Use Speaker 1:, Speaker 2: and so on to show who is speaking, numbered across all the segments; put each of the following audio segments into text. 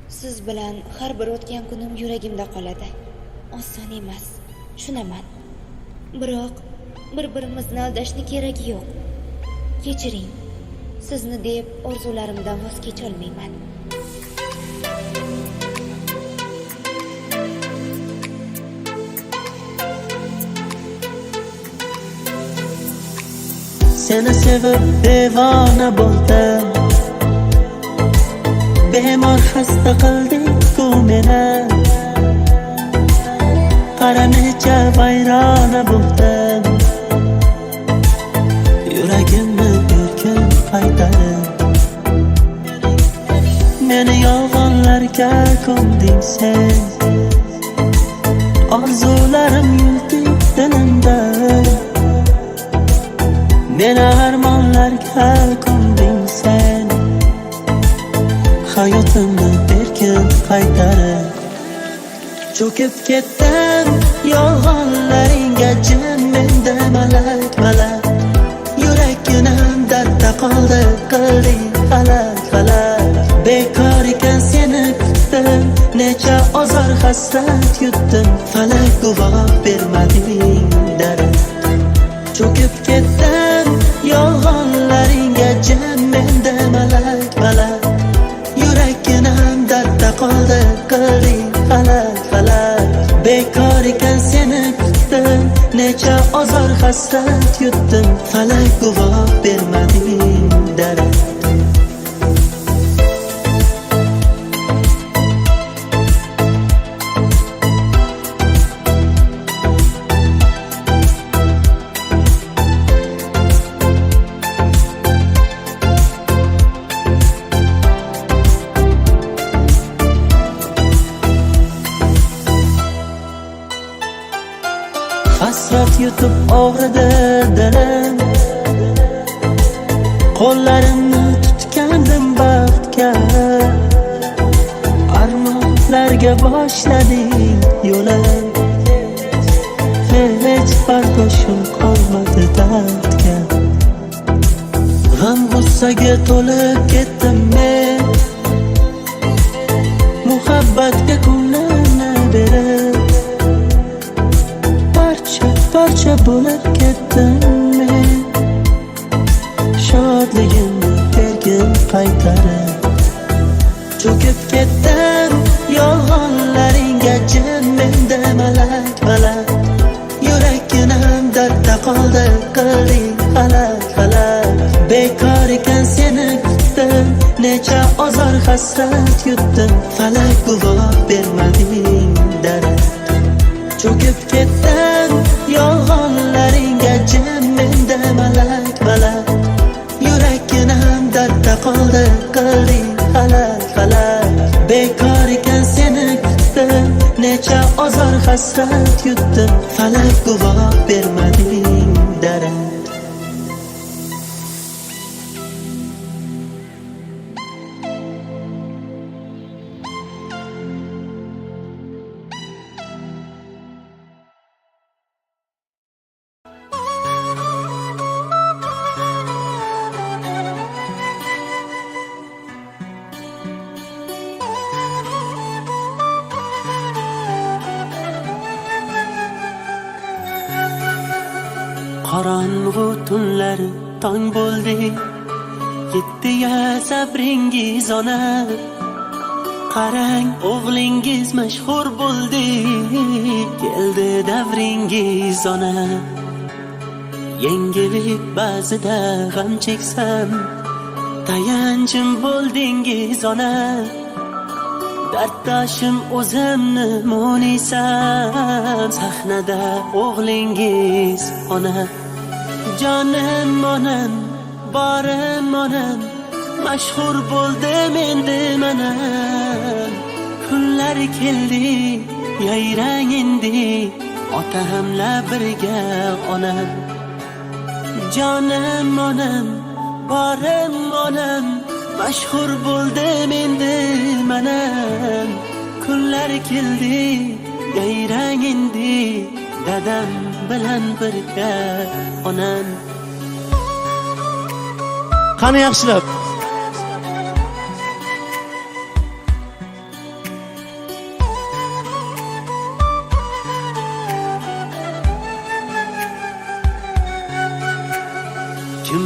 Speaker 1: Siz bilan har bir o'tgan kunim yuragimda qoladi. Oson emas, tushunaman. Biroq bir-birimizni aldashni keragi yo'q. Kechiring. Sizni deb orzularimdan voz kecholmayman.
Speaker 2: Seni sevib devona bo'ldim, bemor xasta qilding-ku meni. Qara necha vayrona bo'ldim, yuragimni erkin qaytarib. Meni yolg'onlarga ko'mding sen, orzularim yuldi dilimda. Meni armonlarga ko'mding sen, hayotimni erkin qaytarib. Cho'kib ketdim yolg'onlaringga, jim menda malak malak. Yurakginam dardda qoldi, qilding falak falak. Bekor ekan seni kutdim, necha ozor hasrat yutdim. Falak guvoh bermading dard. Cho'kib ketdim yolg'onlaringga, jim menda malak malak. Yurakginam dardda qoldi, qilding falak falak. Bekor ekan seni kutdim, necha ozor hasrat yutdim. Falak guvoh bermading dard. Hasrat yutib og'ridi dilim, qo'llarimni tutgandim baxtga. Armonlarga boshladim yo'lim, hech bardoshim qolmadi dardga. G'am g'ussaga to'lib ketdim men, muhabbatga ko'nglimni berib. Parcha bo'lib ketdim men, shodligimni erkin qaytarib. Cho'kib ketdim yolg'onlaringga, jim menda malak malak. Yurakginam dardda qoldi, qilding falak falak. Bekor ekan seni kutdim, necha ozor hasrat yutdim. Falak guvoh bermading dard. Cho'kib ketdim yolg'onlaringga, jim menda malak malak. Yurakginam dardda qoldi, qilding falak falak. Bekor ekan seni kutdim, necha ozor hasrat yutdim. Falak guvoh bermading dard. Qorong'u tunlar tong bo'ldi, yetdi-ya sabringiz ona. Qarang o'g'lingiz mashhur bo'ldi, keldi davringiz ona. Yengillik ba'zida g'am cheksam, tayanchim bo'ldingiz ona. Darddoshim o'zimni munisam, sahnada o'g'lingiz ona. Jonim onam, borim onam, mashhur bo'ldim endi mana. Kunlar keldi, yayrang endi, otamla birga onam. Jonim onam, borim onam, mashhur bo'ldim endi mana. Kunlar keldi, yayrang endi, dadam bilan birga onam. Qani yaxshilab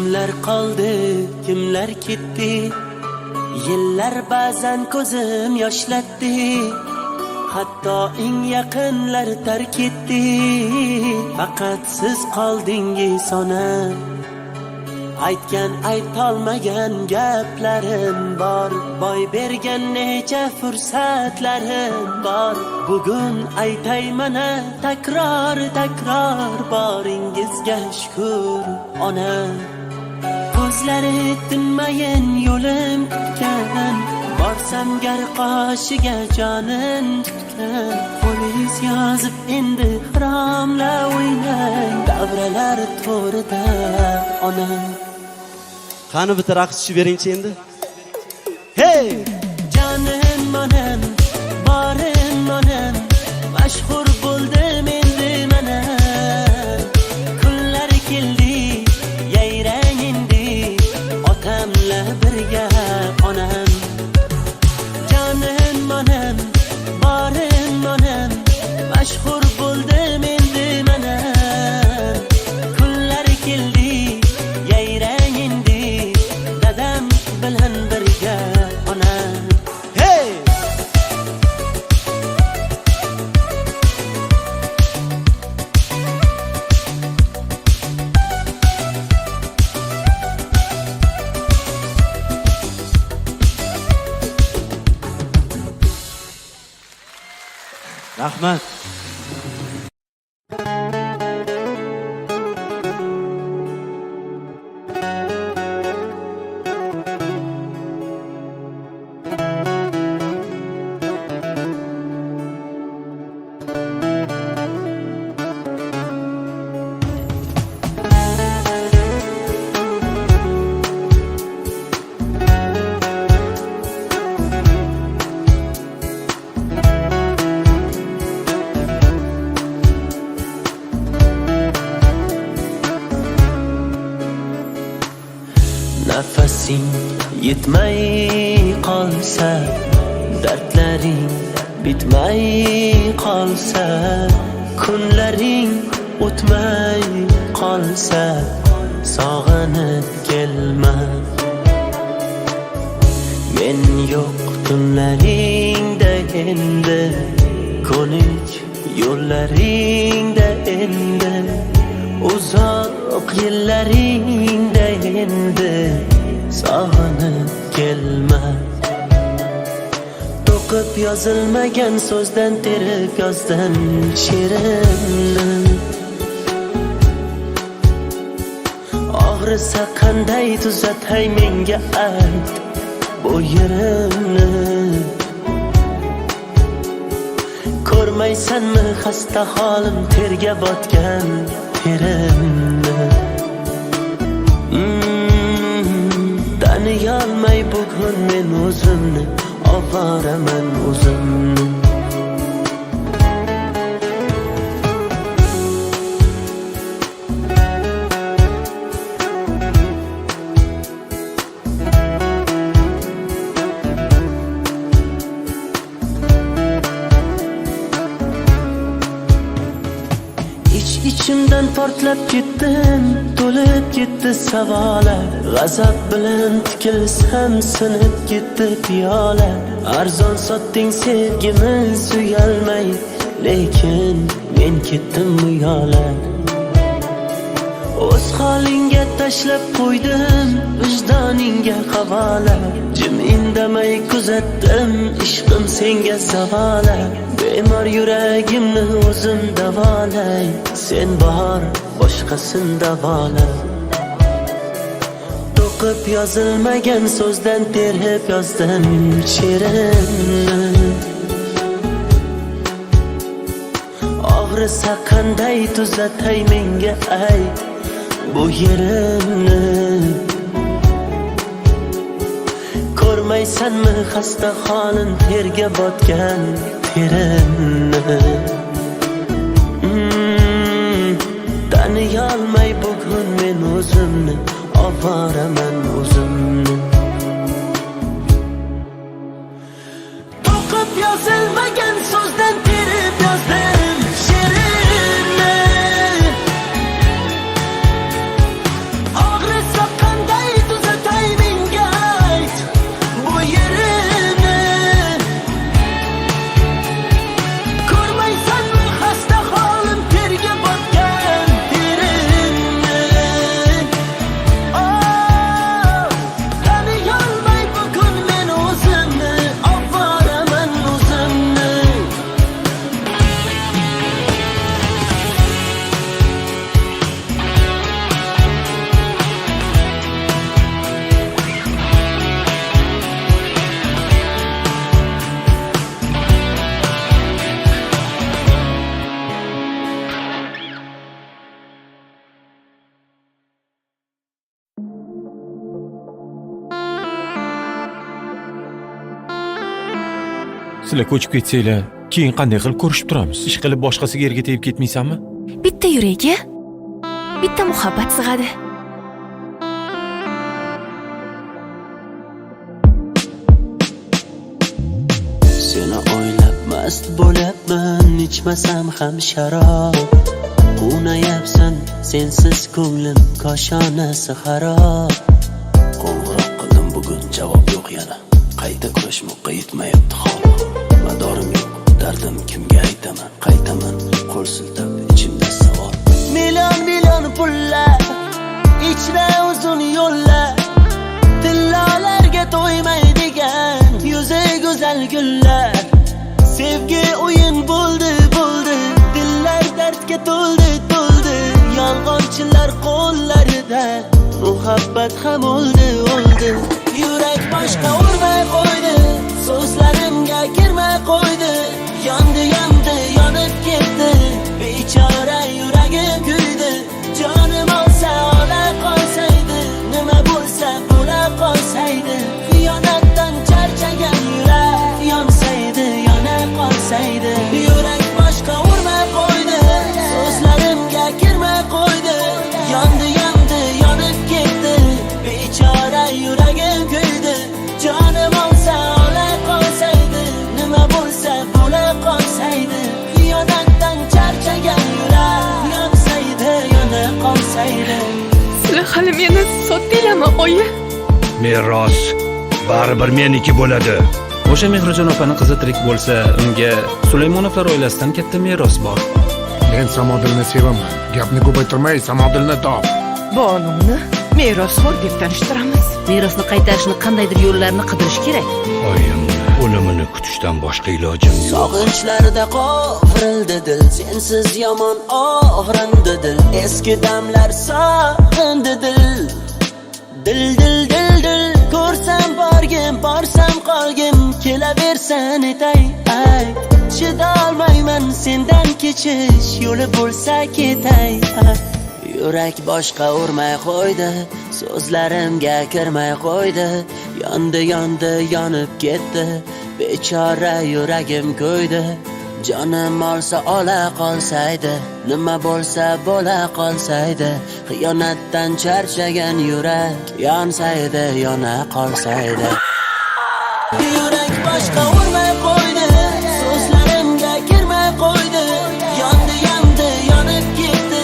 Speaker 2: kimlar qoldi, kimlar ketdi, yillar ba'zan ko'zim yoshlatdi, hatto eng yaqinlar tark etdi, faqat siz qoldingiz ona. Aytgan aytolmagan gaplarim bor, boy bergan necha fursatlarim bor. Bugun aytay mana takror takror, boringizga shukr ona. Ko'zlari tinmayin yo'lim kutgan, borsam gar qoshiga jonim tutgan. Qo'lingiz yozib endi xiromla o'ynang, davralar to'rida ona.
Speaker 3: Qani bitta raqs tushib beringchi endi. Hey!
Speaker 2: Jonim onam, borim onam, mashhur bo'ldim endi mana. Kunlar keldi, yayrang endi, otamla birga onam. Jonim onam, borim onam, mashhur bo'ldim endi mana. Kunlar keldi, yayrang endi, dadam bilan birga onam.
Speaker 3: Hey! Rahmat.
Speaker 2: Nafasing yetmay qolsa, dardlaring bitmay qolsa, kunlaring o'tmay qolsa, sog'inib kelma. Men yo'q tunlaringda endi, ko'nik yo'llaringda endi, uzoq yillaringda endi, sog'inib kelma. To'qib yozilmagan so'zdan terib yozdim she'rimni. Og'risa qanday tuzatay menga ayt bu yerimni. Ko'rmaysanmi xasta holim, terga botgan terimni. Taniyolmay bugun men o'zimni, ovoraman o'zimni. İçimden portlab ketdim, to'lib ketdi savollar. G'azab bilan tikilsam sinib ketdi piyola. Arzon sotding sevgimiz uyalmay, lekin men ketdim bu yo'la. O'z holingga tashlab qo'ydim, vijdoningga havola. Jim indamay kuzatdim, ishqim senga savola. Bemor yuragimni o'zim davolay, sen bor boshqasin davola. To'qib yozilmagan so'zdan terib yozdim she'rimni. Og'risa qanday tuzatay menga ayt bu yerimni. Ko'rmaysanmi xasta holim, terga botgan terimni. Taniyolmay bugun men o'zimni, ovoraman o'zimni. To'qib yozilmagan so'zdan terib yozdim she'rimni. Og'risa
Speaker 4: Sizlar ko'chib ketsanglar, keyin qanday qilib ko'rishib turamiz? Ish qilib boshqasiga yerga tegib ketmaysanmi?
Speaker 5: Bitta yurakka bitta muhabbat sig'adi.
Speaker 2: Seni o'ylab mast bo'lyapman, ichmasam ham sharob. Quvnayapsan, sensiz ko'nglim koshonasi xarob. Qo'ng'iroq qildim, bugun javob yo'q yana. Qayta kurashmoqqa yetmayapti hol. Madorim yo'q, dardim kimga aytaman? Qaytaman, qo'l siltab ichimda savol. Million pullar, ichra uzun yo'llar, tillolarga to'ymaydigan yuzi go'zal gullar. Sevgi o'yin bo'ldi, dillar dardga to'ldi. Yolg'onchilar qo'llarida muhabbat ham o'ldi. Yurak boshqa urmay qo'ydi, so'zlarimga kirmay qo'ydi. Yondi, yonib ketdi, bechora yuragim kuydi. Jonim olsa ola qolsaydi, nima bo'lsa bo'la qolsaydi. Xiyonatdan charchagan yurak yonsaydi, yona qolsaydi. Yurak boshqa urmay qo'ydi, so'zlarimga kirmay qo'ydi. Yondi, yonib ketdi, bechora yuragim kuydi. Jonim olsa ola qolsaydi, nima bo'lsa bo'la qolsaydi. Xiyonatdan charchagan yurak yonsaydi, yona qolsaydi.
Speaker 5: Sizlar hali meni sotdinglarmi, oyi?
Speaker 6: Meros baribir meniki bo'ladi.
Speaker 4: O'sha Mehrijon opani qizi tirik bo'lsa, unga Sulaymonovlar oilasidan katta meros bor.
Speaker 7: Men Samodilni sevaman. Gapni ko'paytirmay, Samodilni top.
Speaker 8: Bonumni merosxo'r deb tanishtiramiz.
Speaker 9: Merosni qaytarishni qandaydir yo'llarini qidirish kerak.
Speaker 6: Oyim o'limini kutishdan boshqa ilojim yo'q.
Speaker 2: Sog'inchlarda qovurildi dil, sensiz yomon og'rindi dil. Eski damlar sog'indi dil. Dil ko'rsam borgim, borsam qolgim, kelaversan etay. Chidolmayman sendan kechish yo'li bo'lsa ketay. Yurak boshqa urmay qo'ydi, so'zlarimga kirmay qo'ydi. Yondi, yonib ketdi, bechora yuragim kuydi. Jonim olsa ola qolsaydi, nima bo'lsa bo'la qolsaydi. Xiyonatdan charchagan yurak yonsaydi, yona qolsaydi. Yurak boshqa urmay qo'ydi, so'zlarimga kirmay qo'ydi. Yondi, yonib ketdi,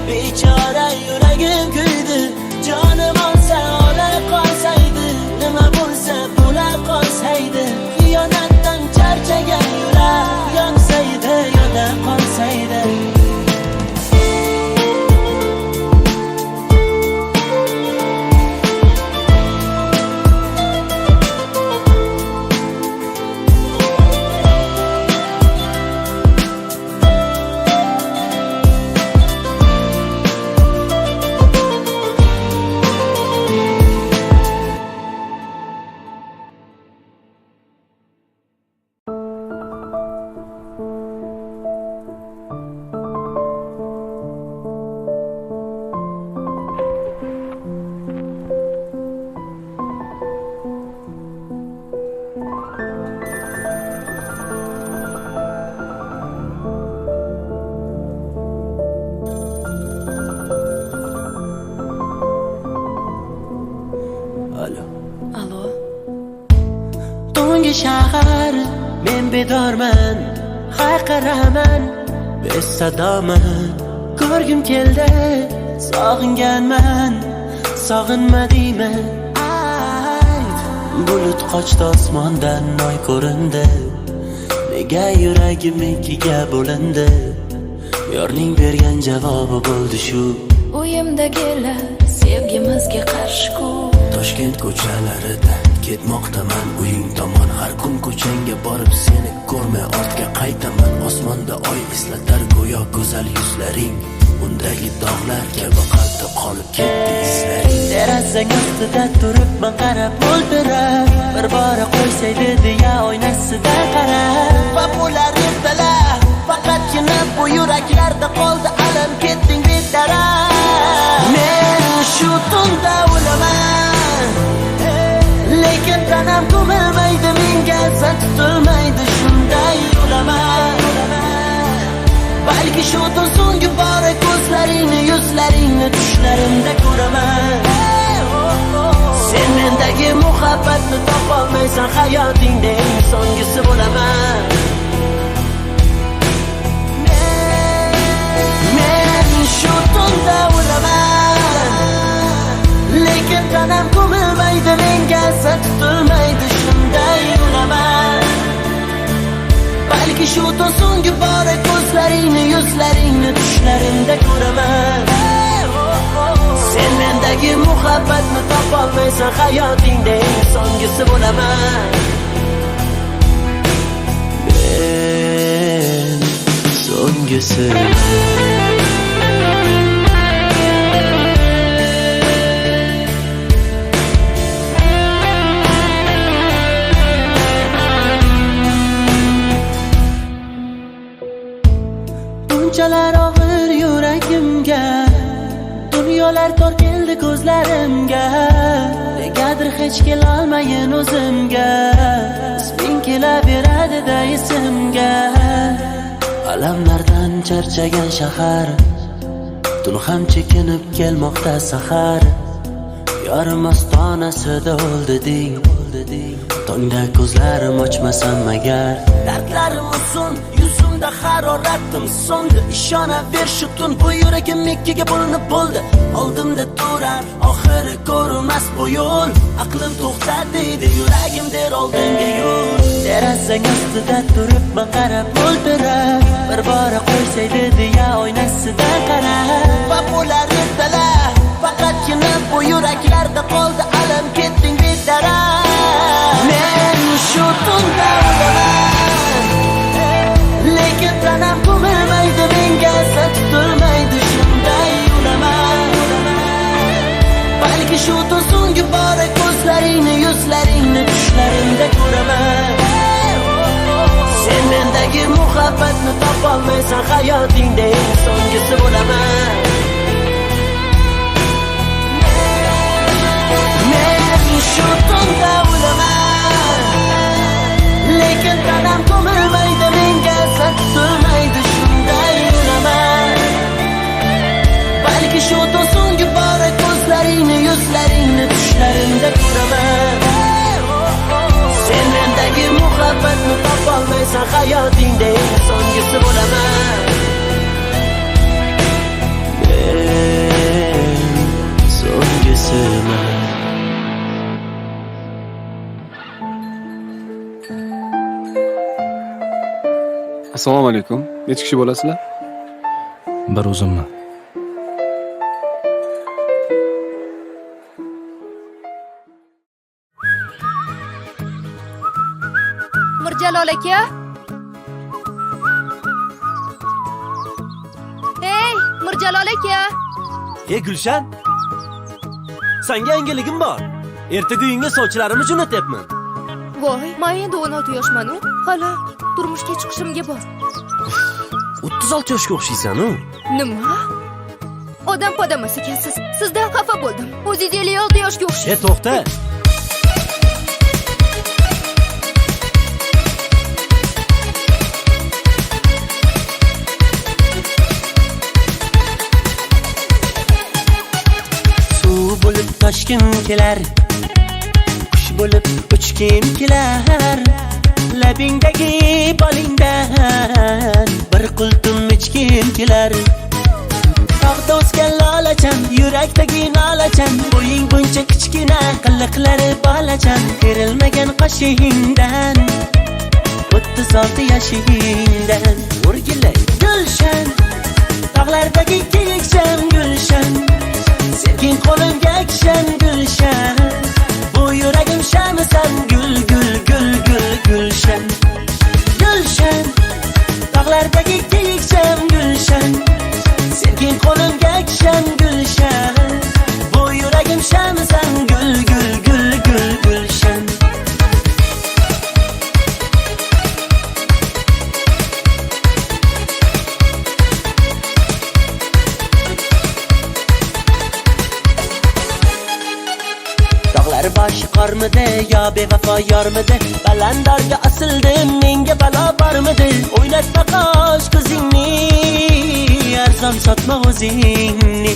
Speaker 2: bechora yuragim kuydi. Jonim olsa ola qolsaydi, nima bo'lsa bo'la qolsaydi. Xiyonatdan charchagan yurak yonsaydi, yona qolsaydi.
Speaker 5: Alo.
Speaker 2: Tungi shahar, men bedorman, hayqiraman, besadoman. Ko'rgim keldi, sog'inganman, sog'inma deyman. Bulut qochdi osmondan, oy ko'rindi. Nega yuragim ikkiga bo'lindi? Yorning bergan javobi bo'ldi shu.
Speaker 5: O'yimdagilar sevgimizga qarshi-ku.
Speaker 2: Toshkent ko'chalaridan ketmoqdaman uying tomon. Har kun ko'changga borib seni ko'rmay ortga qaytaman. Osmonda oy eslatar go'yo go'zal yuzlaring. Undagi dog'lar kabi qaltib qolib ketdi izlaring. Derazang ustida turibman qarab o'ldirib, bir bora qo'ysaydi deya oynasida qarab. Populyar ertalar faqatgina bu yuraklarda qoldi alam, ketding betaraf. Men shu tunda o'laman, lekin tanam ko'milmaydi, menga zan tutilmaydi. Shunda Balki shu so'nggi bora ko'zlaringni, yuzlaringni tushlarimda ko'raman. Sen mendagi muhabbatni topolmaysan, hayotingda eng so'nggisi bo'laman. Men shu tunda o'laman, lekin tanam ko'milmaydi, menga asa tutilmaydi, shunday o'laman. Balki shu so'nggi bora ko'zlaringni, yuzlaringni tushlarimda ko'raman. Sen mendagi muhabbatni topolmaysan, hayotingda eng so'nggisi bo'laman. Men so'nggisi. Bunchalar og'ir yuragimga, dunyolar tor keldi ko'zlarimga. Negadir hech kelolmayin o'zimga, isming kelaveradi-da esimga. Alamlardan charchagan shahar, tun ham chekinib kelmoqda sahar. Yarim ostonasida o'ldi deng. Tongda ko'zlarim ochmasam agar, dardlarim uzun, yuzimda haroratim so'ndi. Ishonaver shu tun bu yuragim ikkiga bo'linib bo'ldi. Oldimda turar oxiri ko'rinmas bu yo'l. Aqlim to'xta deydi, yuragim der oldinga yo'l. Derazang ostida turibman qarab o'ltirib, bir bora qo'ysay dedi-ya oynasida qarab. Va bo'lar ertalar, faqatgina bu yuraklarda qoldi alam, ketding betaraf. Men shu tunda o'laman, lekin tanam ko'milmaydi, menga asa tutilmaydi, shunday o'laman. Balki shu so'nggi bora ko'zlaringni, yuzlaringni tushlarimda ko'raman. Sen mendagi muhabbatni topolmaysan, hayotingda eng so'nggisi bo'laman. Men shu tunda o'laman, lekin tanam ko'milmaydi, menga asa tutilmaydi, shunday o'laman. Balki shu so'nggi bora ko'zlaringni, yuzlaringni tushlarimda ko'raman. Sen mendagi muhabbatni topolmaysan, hayotingda eng so'nggisi bo'laman. Men so'nggisiman.
Speaker 10: Assalomu alaykum. Necha kishi bo'lasizlar?
Speaker 6: Bir o'zimman.
Speaker 5: Mirjalol aka. Hey, Mirjalol aka.
Speaker 3: Gulshan, senga yangiligim bor. Ertaga uyingga sovchilarimni jo'natyapman.
Speaker 5: Voy, men endi 16 yoshman-ku. Hali turmushga chiqishimga bor.
Speaker 3: 36 yoshga o'xshaysan-ku.
Speaker 5: Nima? Odam podamas ekansiz. Sizdan xafa bo'ldim. O'zingiz 56 yoshga o'xshaysiz.
Speaker 3: To'xta. Suv bo'lib toshgim kelar, qush bo'lib uchgim kelar. Labingdagi bolingdan bir qultum ichgim kelar. Tog'da o'sgan lolachan, yurakdagi nolachan, bo'ying buncha kichkina, qiliqlari bolachan. Kerilmagan qoshingdan, 36 yoshingdan o'rgilay gulshan. Tog'lardagi kiyikchan gulshan, sevging qo'limga kishan gulshan. Bu yuragim shamisan, gul gul gul gul gulshan. Gulshan, tog'lardagi kiyikchan gulshan, sevging qo'limga kishan gulshan. Bu yuragim shamisan, gul gul gul gul gulshan. Dog'lar boshi qormidi, yo bevafo yormidi? Balandorga osildim, menga balo bormidi? O'ynatma qosh ko'zingni,
Speaker 2: sotma o'zingni.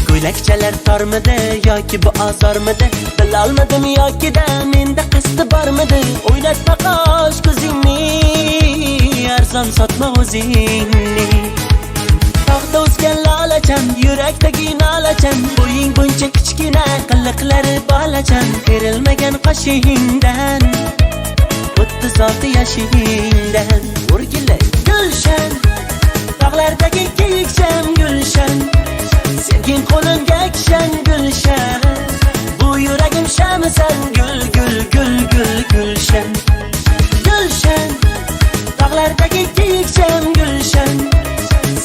Speaker 2: Ko'ylakchalar tormidi yoki bu ozormidi, bilolmadim yoki-da menda qasdi bormidi. O'ynatma qosh ko'zingni, arzon sotma o'zingni. Tog'da o'sgan lolachan, yurakdagi nolachan, bo'ying buncha kichkina, qiliqlari bolachan. Kerilmagan qoshingdan, 36 yoshingdan o'rgilay gulshan, tog'lardagi kiyikcham gulshan, sevging qo'limga kishan gulshan. Bu yuragim shamisan, gul gul gul gul gulshan. Gulshan, tog'lardagi kiyikcham gulshan,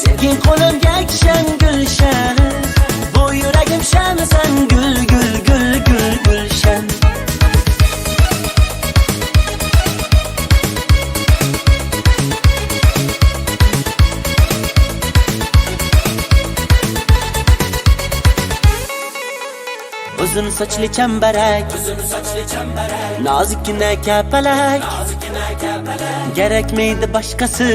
Speaker 2: sevging qo'limga kishan gulshan. Bu yuragim shamisan, gul gul gul gul gulshan. Uzun sochli chambarak, nozikkina kapalak, kerakmaydi boshqasi,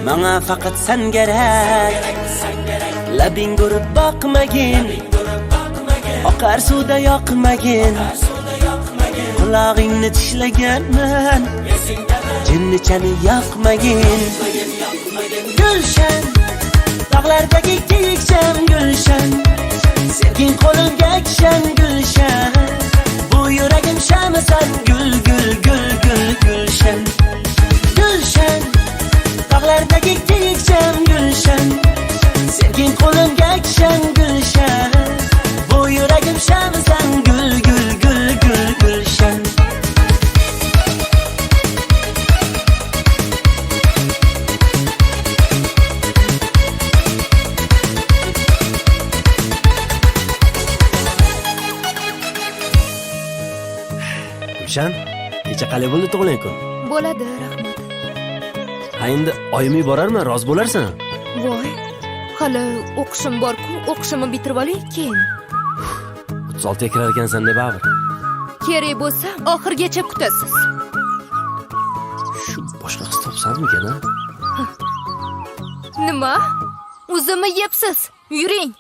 Speaker 2: menga faqat sen kerak. Labing urib boqmagin, oqar suvda yoqmagin, qulog'ingni tishlaganman, jinnichani yoqmagin. Gulshan, tog'lardagi kiyikcham gulshan, sevging qo'limga kishan gulshan. Bu yuragim shamisan, gul gul gul gul gulshan. Gulshan, tog'lardagi kiyikcham gulshan, sevging qo'limga kishan gulshan. Bu yuragim shamisan, gul gul gul gul gulshan.
Speaker 3: Gulshan, kecha qalay bo'ldi tug'ilgan kun?
Speaker 5: Bo'ladi, rahmat.
Speaker 3: Ha endi oyim borarman, rozi bo'larsan.
Speaker 5: Voy, hali o'qishim bor-ku, o'qishimni bitirib olay keyin.
Speaker 3: 36 ga kirar ekansan deb baribir.
Speaker 5: Kerak bo'lsa, oxirgacha kutasiz.
Speaker 3: Shu boshqa qiz topsammikan, ha?
Speaker 5: Nima? O'zimni yepsiz. Yuring.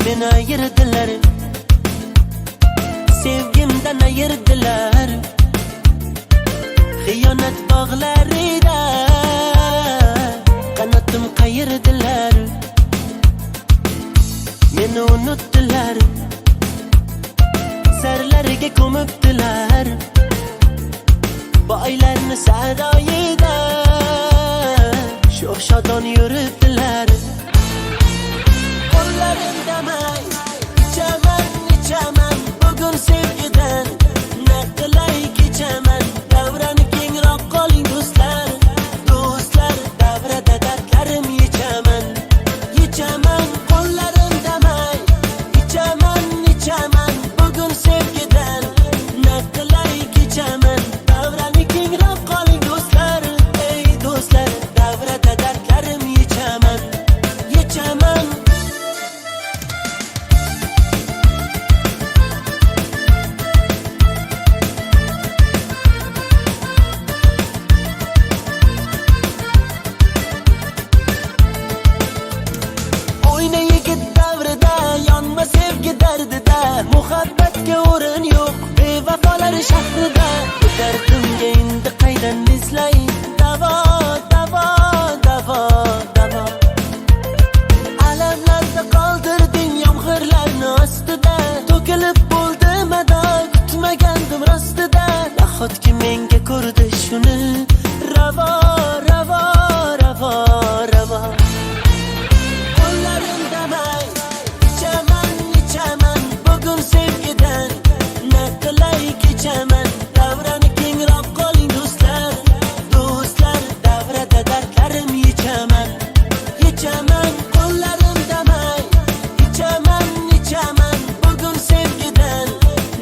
Speaker 2: Meni ayirdilar, sevgimdan ayirdilar, xiyonat bog'larida qanotim qayirdilar. Meni unutdilar, sarlariga ko'mibdilar, boylarni saroyida sho'x shodon yuribdilar. Qo'llarimdamay ichaman, ichaman bugun sevgidan, naqlay kechaman. Davrani kengroq qoling do'stlar, do'stlar, davrada dardlarim yechaman, yechaman. Qo'llarimdamay ichaman, ichaman bugun sevgidan, naqlay kechaman. Davrani kengroq qoling do'stlar, ey do'stlar, davrada dardlarim yechaman, yechaman. Muhabbatga o'rin yo'q bevafolar shahrida. Dardimga endi qaydan izlay davo, davo, davo, davo. Alamlarda qoldirding yomg'irlarni ostida, to'kilib bo'ldi mado, kutmagandim rostida. Nahotki menga ko'rdi shuni ravo, ravo, ravo, ravo. Qo'llarimdamay ichaman, ichaman bugun sevgidan, naqlay kechaman. Davrani kengroq qoling do'stlar, do'stlar, davrada dardlarim yechaman, yechaman. Qo'llarimdamay ichaman, ichaman bugun sevgidan,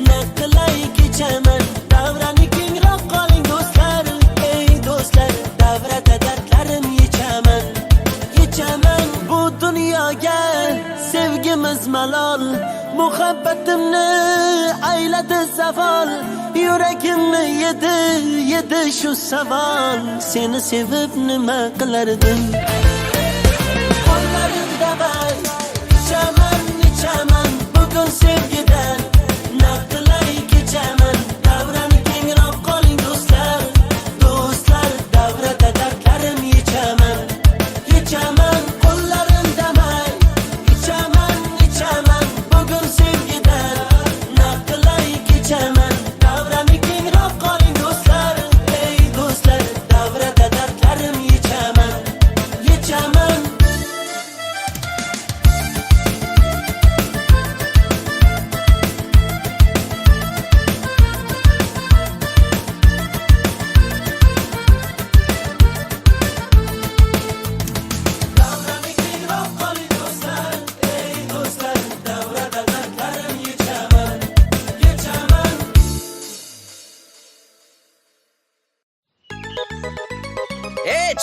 Speaker 2: naqlay kechaman. Davrani kengroq qoling do'stlar, ey do'stlar, davrada muhabbatimni ayladi zavol, yuragimni yedi shu savol. Seni sevib nima qilardim? Qo'llarimda bay ichaman bugun sevgidan, naqlay kechaman. Davrani kengroq qoling do'stlar, davrada dardlarim yechaman. Qo'llarimda bay ichaman bugun sevgidan, naqlay kechaman. Davrani kengroq qoling do'stlar, ey do'stlar, davrada dardlarim yechaman.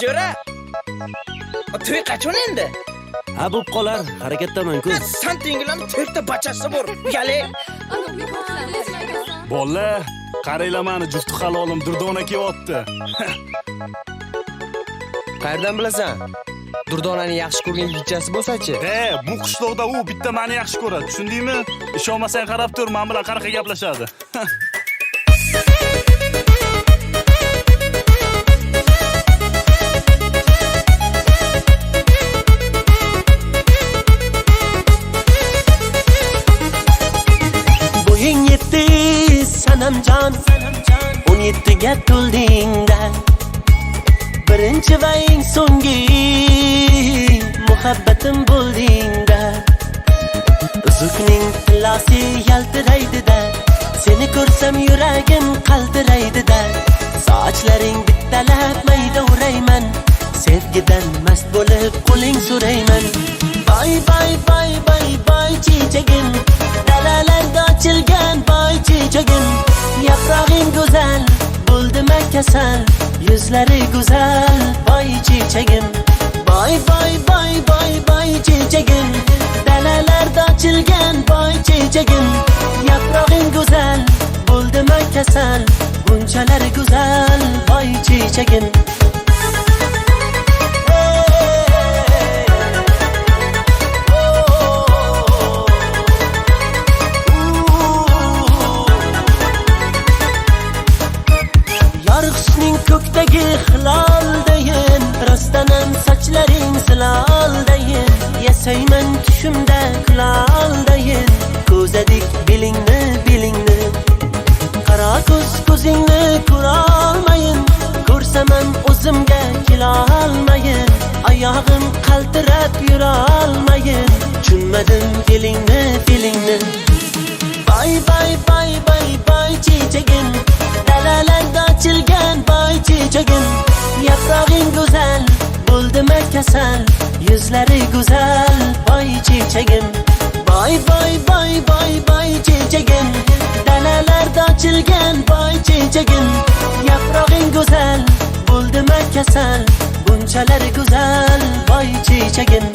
Speaker 11: Jo'ra. To'y qachon endi?
Speaker 3: Ha, bo'p qolar, harakatdaman-ku.
Speaker 11: Santinglarni to'rtta bachasi bor. Uyali.
Speaker 12: Bolla, qaranglar meni jufti halolim Durdona kelyapti.
Speaker 11: Qayerdan bilasan? Durdonani yaxshi ko'rgan yigitchasi bo'lsa-chi?
Speaker 12: Bu qishloqda u bitta meni yaxshi ko'radi, tushundingmi? Ishonmasang qarab tur, men bilan qanaqa gaplashadi.
Speaker 2: Sanamjon 17 ga to'ldingda, birinchi va eng so'nggi muhabbatim bo'ldingda. Uzukning tilasi yaltiraydi-da, seni ko'rsam yuragim qaltiraydi-da. Sochlaring bittalab mayda urayman, sevgidan mast bo'lib qo'ling so'rayman. Bay chechagim, dalalarda ochilgan boy chechagim. Yaprog'ing go'zal, bo'ldima kasal, yuzlari go'zal, boy chechagim. Boy chechagim, dalalarda ochilgan boy chechagim. Yaprog'ing go'zal, bo'ldima kasal, bunchalar go'zal, boy chechagim. Ko'kdagi hiloldayin, rostdanam sochlaring ziloldayin. Yasayman tushimda kuloldayin, ko'zadik bilingni. Qara ko'zingni ko'rolmayin, ko'rsamam o'zimga kelolmayin. Oyog'im qaltirab yurolmayin, tushunmadim feelingni. Boy chechagim, dalalarda ochilgan boy chechagim. Yaprog'ing go'zal, bo'ldima kasal, yuzlari go'zal, boy chechagim. Boy chechagim, dalalarda ochilgan boy chechagim. Yaprog'ing go'zal, bo'ldima kasal, bunchalar go'zal, boy chechagim.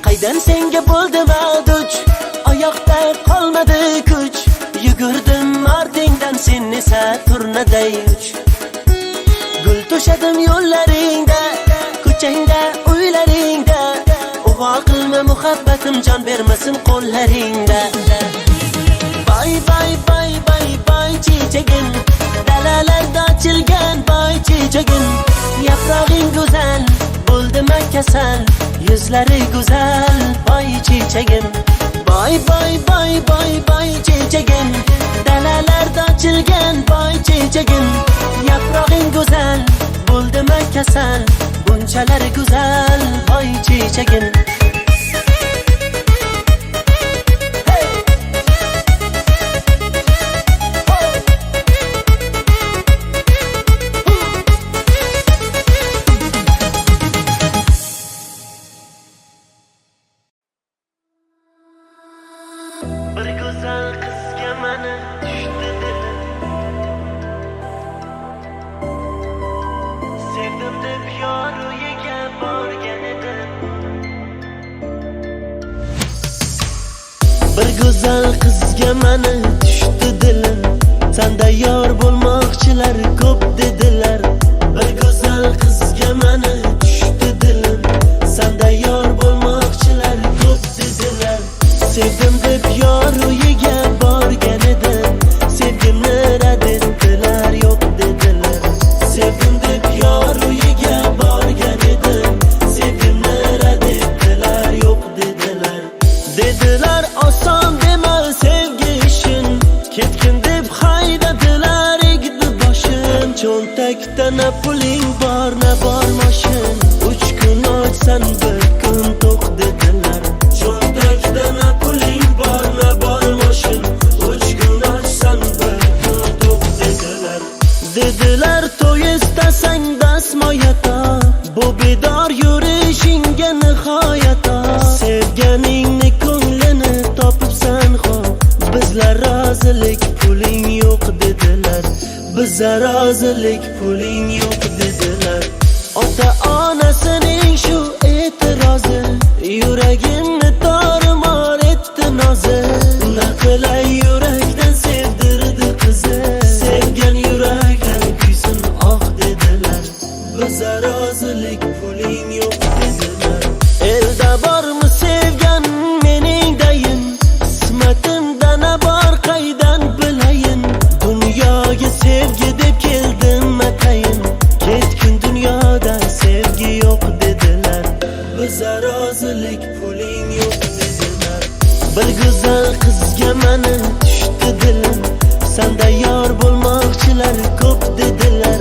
Speaker 2: Qaydan senga bo'ldim aduch, oyoqda qolmadi kuch. Yugurdim ortingdan, sen esa turnaday uch. Gul to'shadim yo'llaringda, ko'changda, uylaringda. Ug'o qilma muhabbatim, jon bermasin qo'llaringda. Boy chechagim, dalalarda ochilgan boy chechagim. Yaprog'ing go'zal, bo'ldima kasal, yuzlari go'zal, boy chechagim. Boy chechagim, dalalarda ochilgan boy chechagim. Yaprog'ing go'zal, bo'ldima kasal, bunchalar go'zal, boy chechagim. Bir go'zal qizga meni tushdi qizga mani tushdi dilim. Sanda yor bo'lmoqchilar ko'p dedilar. Bir go'zal qizga mani tushdi dilim. Sanda yor bo'lmoqchilar ko'p dedilar. Sevdim deb yor uyiga borgan edim. Sevgimni rad etdilar, yo'q dedilar. Sevdim deb yor uyiga borgan edim. Sevgimni rad etdilar, yo'q dedilar. Dedilar oson dema sevgi ishin. Ketgin deb haydadilar egdi boshim. Cho'ntakda na puling bor na bormoshin. 3 kun ochsan bir kun to'q dedilar. Cho'ntakda na puling bor na bormoshin. 3 kun ochsan bir kun to'q dedilar. Dedilar to'y istasang dasmoyata. Bu bedor yurishingga nihoyata. Sevganingni ko'nglini topibsan xo'p. Bizlar rozilik puling yo'q dedilar. Bizlar rozilik puling yo'q dedilar. Ota onasining shu e'tirozi yuragimni tormor etdi nozi. Naqilay yurakdan sevdirdi qizi. Sevgan yurakdan kuysin oh dedilar. Bizlar rozilik puling yo'q dedilar. Elda bormi sevgan mening dayin. Qismatimdan bor qaydan bilayin. Dunyoga sevgi deb keldim matayin. Ketgin dunyoda sevgi yo'q dedilar. Bizlar rozilik puling yo'q dedilar. Bir go'zal qizga mani tushdi dilim. Sanda yor bo'lmoqchilar ko'p dedilar.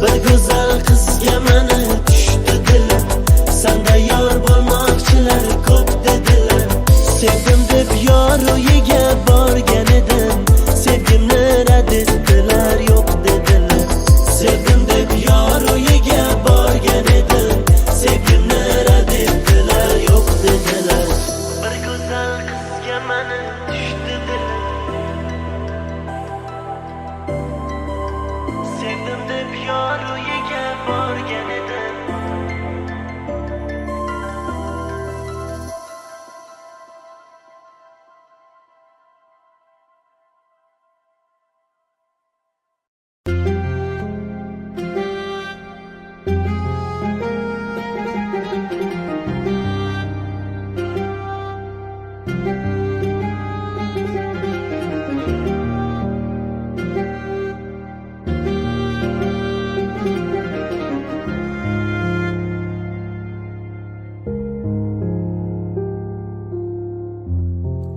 Speaker 2: Bir go'zal qizga mani tushdi dilim. Sanda yor bo'lmoqchilar ko'p dedilar. Sevdim deb yor uyiga borgan edim. Sevgimni rad etdilar, yo'q dedilar. Sevdim deb yor uyiga borgan edim. Sevgimni rad etdilar, yo'q dedilar. Bir go'zal qizga mani tushdi dilim. Sevdim deb yor uyiga borgan edim.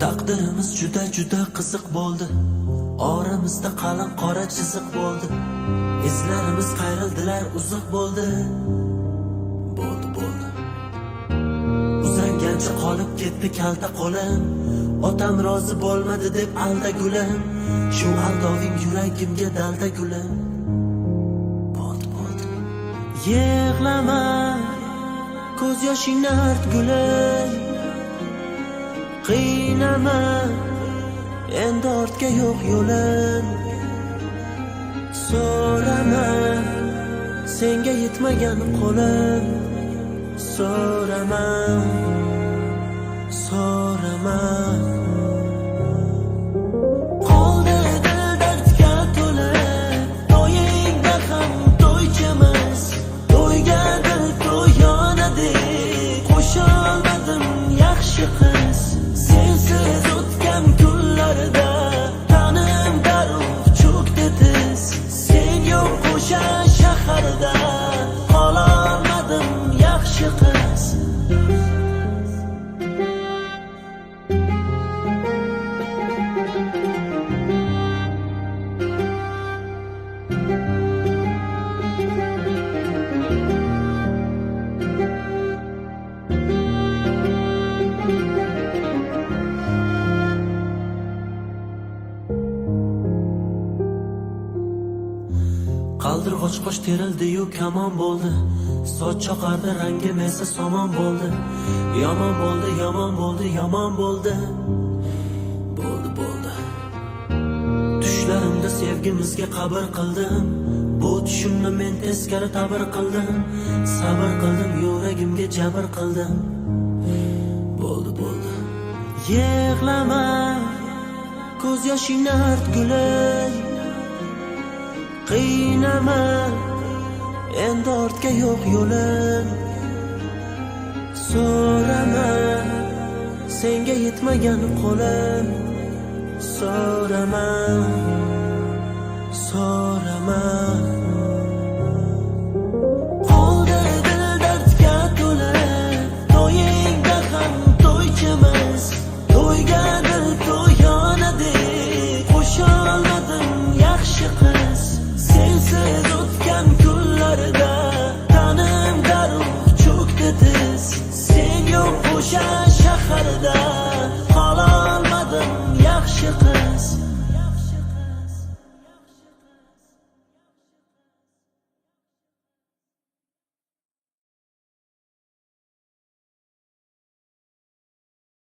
Speaker 2: Taqdirimiz juda qiziq bo'ldi. Oramizda qalin qora chiziq bo'ldi. Izlarimiz qayrildilar, uzoq bo'ldi. Bo'ldi. Uzangancha qolib ketdi kalta qo'lim. Otam rozi bo'lmadi deb alda gulim. Shu aldoving yuragimga dalda gulim. Bo'ldi. Yig'lama, ko'z yoshingni art gulim. Qiynama, endi ortga yo'q yo'lim. So'rama, senga yetmagan qo'lim. So'rama. Qoldi dil dardga to'la. To'yingda ham to'ychimiz. To'yga dil to'yonadi. Qo'shilmadim yaxshi qiz. Sensiz o'tgan kunlarda tanim daruf cho'kdi tiz. Sen yo'q o'sha shaharda qololmadim yaxshi qiz. Qaldirg'och qosh terildi-yu kamon bo'ldi. Soch choqardi, rangim esa somon bo'ldi. Yomon bo'ldi. Bo'ldi. Tushlarimda sevgimizga qabr qildim. Bu tushimni men teskari tabir qildim. Sabr qildim, yuragimga jabr qildim. Bo'ldi. Yig'lama, ko'z yoshing artgulim, qiynama, endi ortga yo'q yo'lim. So'rama, senga yetmagan qo'lim. So'rama, so'rama.